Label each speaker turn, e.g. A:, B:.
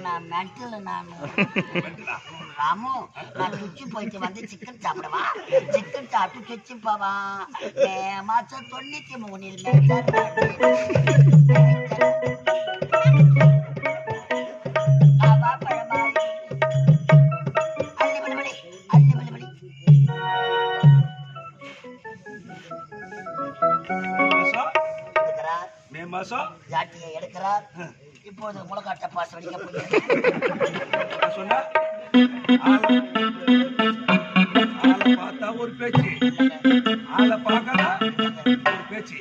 A: நான் மென்டல் ராமு நான் சுச்சி போயிட்டு வந்து சிக்கன் சாப்பிடுவா சிக்கன் சாப்பிட்டு சுச்சி போவா மாசம் 93 ஜாட்டியை எடுக்கிறார். இப்போது முளக்காட்ட பாச வடிக்க
B: சொன்ன பார்த்தா ஒரு பேச்சு ஆளை பார்க்கல ஒரு பேச்சு